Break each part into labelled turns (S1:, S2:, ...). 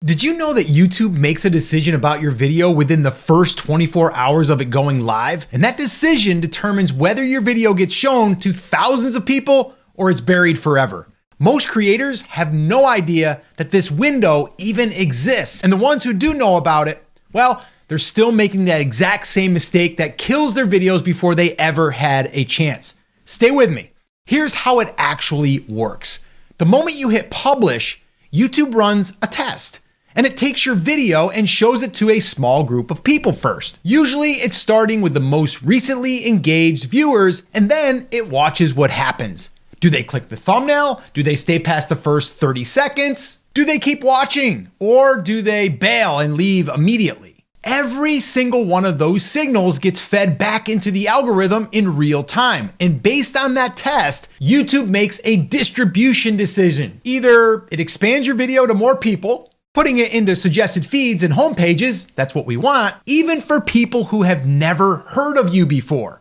S1: Did you know that YouTube makes a decision about your video within the first 24 hours of it going live? And that decision determines whether your video gets shown to thousands of people or it's buried forever. Most creators have no idea that this window even exists. And the ones who do know about it, well, they're still making that exact same mistake that kills their videos before they ever had a chance. Stay with me. Here's how it actually works. The moment you hit publish, YouTube runs a test. And it takes your video and shows it to a small group of people first. Usually it's starting with the most recently engaged viewers, and then it watches what happens. Do they click the thumbnail? Do they stay past the first 30 seconds? Do they keep watching? Or do they bail and leave immediately? Every single one of those signals gets fed back into the algorithm in real time. And based on that test, YouTube makes a distribution decision. Either it expands your video to more people, putting it into suggested feeds and homepages, that's what we want, even for people who have never heard of you before.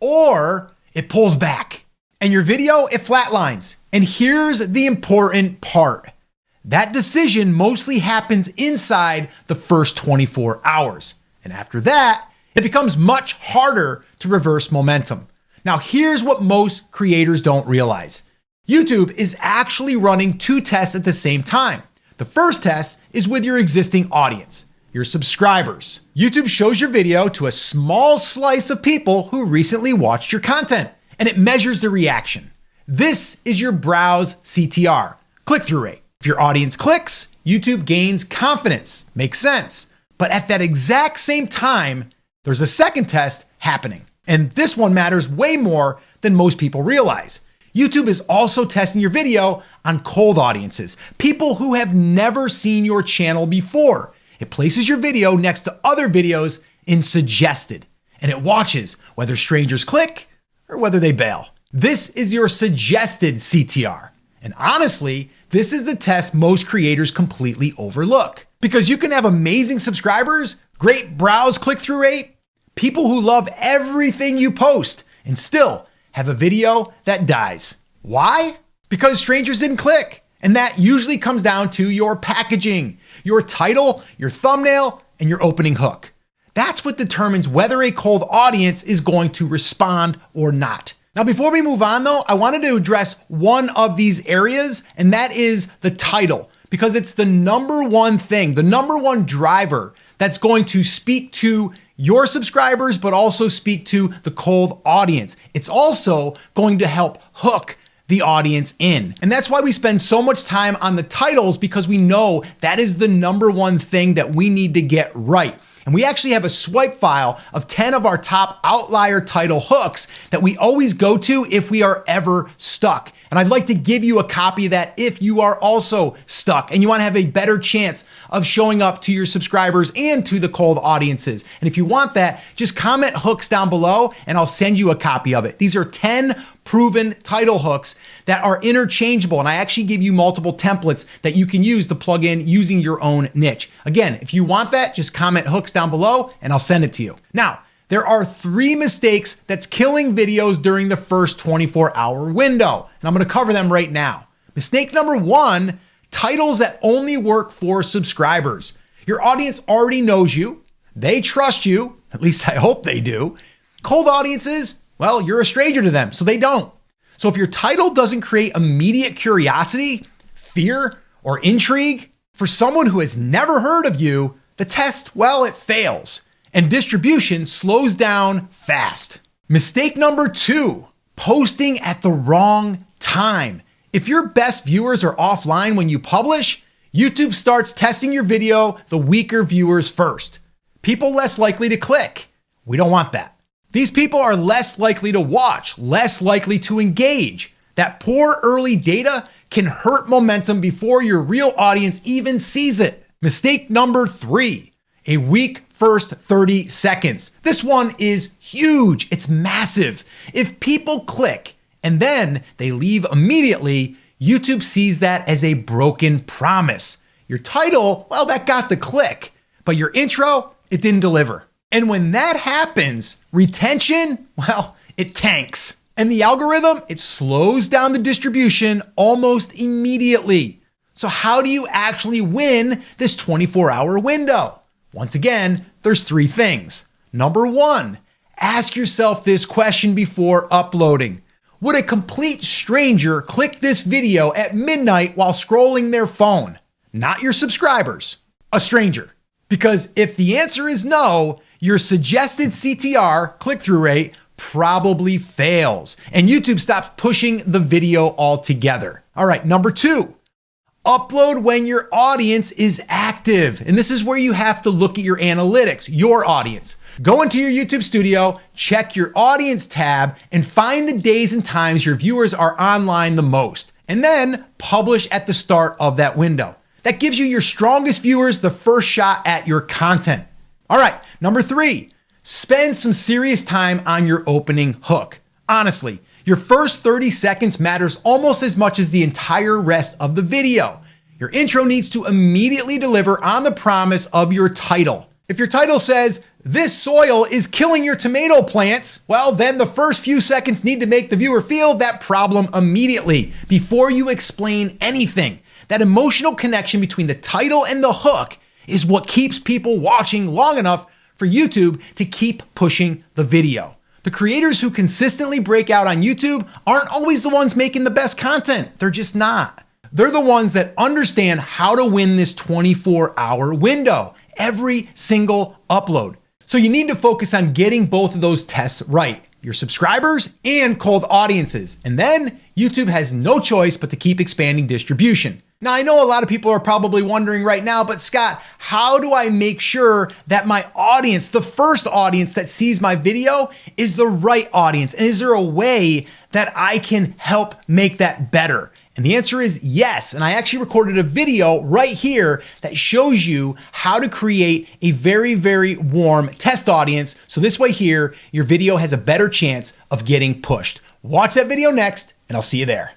S1: Or it pulls back and your video, it flatlines. And here's the important part. That decision mostly happens inside the first 24 hours. And after that, it becomes much harder to reverse momentum. Now, here's what most creators don't realize. YouTube is actually running two tests at the same time. The first test is with your existing audience, your subscribers. YouTube shows your video to a small slice of people who recently watched your content, and it measures the reaction. This is your browse CTR, click-through rate. If your audience clicks, YouTube gains confidence. Makes sense. But at that exact same time, there's a second test happening. And this one matters way more than most people realize. YouTube is also testing your video on cold audiences, people who have never seen your channel before. It places your video next to other videos in suggested, and it watches whether strangers click or whether they bail. This is your suggested CTR. And honestly, this is the test most creators completely overlook. Because you can have amazing subscribers, great browse click-through rate, people who love everything you post, and still have a video that dies. Why? Because strangers didn't click. And that usually comes down to your packaging, your title, your thumbnail, and your opening hook. That's what determines whether a cold audience is going to respond or not. Now, before we move on though, I wanted to address one of these areas, and that is the title, because it's the number one thing, the number one driver that's going to speak to your subscribers, but also speak to the cold audience. It's also going to help hook the audience in. And that's why we spend so much time on the titles, because we know that is the number one thing that we need to get right. And we actually have a swipe file of 10 of our top outlier title hooks that we always go to if we are ever stuck. And I'd like to give you a copy of that if you are also stuck and you want to have a better chance of showing up to your subscribers and to the cold audiences. And if you want that, just comment hooks down below and I'll send you a copy of it. These are 10 proven title hooks that are interchangeable. And I actually give you multiple templates that you can use to plug in using your own niche. Again, if you want that, just comment hooks down below and I'll send it to you. Now, there are 3 mistakes that's killing videos during the first 24-hour window. And I'm going to cover them right now. Mistake number 1, titles that only work for subscribers. Your audience already knows you. They trust you. At least I hope they do. Cold audiences, well, you're a stranger to them, so they don't. So if your title doesn't create immediate curiosity, fear, or intrigue for someone who has never heard of you, the test, well, it fails. And distribution slows down fast. Mistake number 2, posting at the wrong time. If your best viewers are offline when you publish, YouTube starts testing your video the weaker viewers first. People less likely to click. We don't want that. These people are less likely to watch, less likely to engage. That poor early data can hurt momentum before your real audience even sees it. Mistake number 3, a weak first 30 seconds. This one is huge. It's massive. If people click and then they leave immediately, YouTube sees that as a broken promise. Your title, well, that got the click, but your intro, it didn't deliver. And when that happens, retention, well, it tanks. And the algorithm, it slows down the distribution almost immediately. So how do you actually win this 24-hour window? Once again, there's 3 things. Number 1, ask yourself this question before uploading. Would a complete stranger click this video at midnight while scrolling their phone? Not your subscribers, a stranger. Because if the answer is no, your suggested CTR, click-through rate, probably fails, and YouTube stops pushing the video altogether. All right, number 2, upload when your audience is active. And this is where you have to look at your analytics, your audience. Go into your YouTube studio, check your audience tab, and find the days and times your viewers are online the most, and then publish at the start of that window. That gives you your strongest viewers the first shot at your content. All right, number 3, spend some serious time on your opening hook. Honestly, your first 30 seconds matters almost as much as the entire rest of the video. Your intro needs to immediately deliver on the promise of your title. If your title says, "This soil is killing your tomato plants," well, then the first few seconds need to make the viewer feel that problem immediately before you explain anything. That emotional connection between the title and the hook is what keeps people watching long enough for YouTube to keep pushing the video. The creators who consistently break out on YouTube aren't always the ones making the best content. They're just not. They're the ones that understand how to win this 24-hour window, every single upload. So you need to focus on getting both of those tests right, your subscribers and cold audiences. And then YouTube has no choice but to keep expanding distribution. Now, I know a lot of people are probably wondering right now, but Scott, how do I make sure that my audience, the first audience that sees my video, is the right audience? And is there a way that I can help make that better? And the answer is yes. And I actually recorded a video right here that shows you how to create a very, very warm test audience. So this way here, your video has a better chance of getting pushed. Watch that video next, and I'll see you there.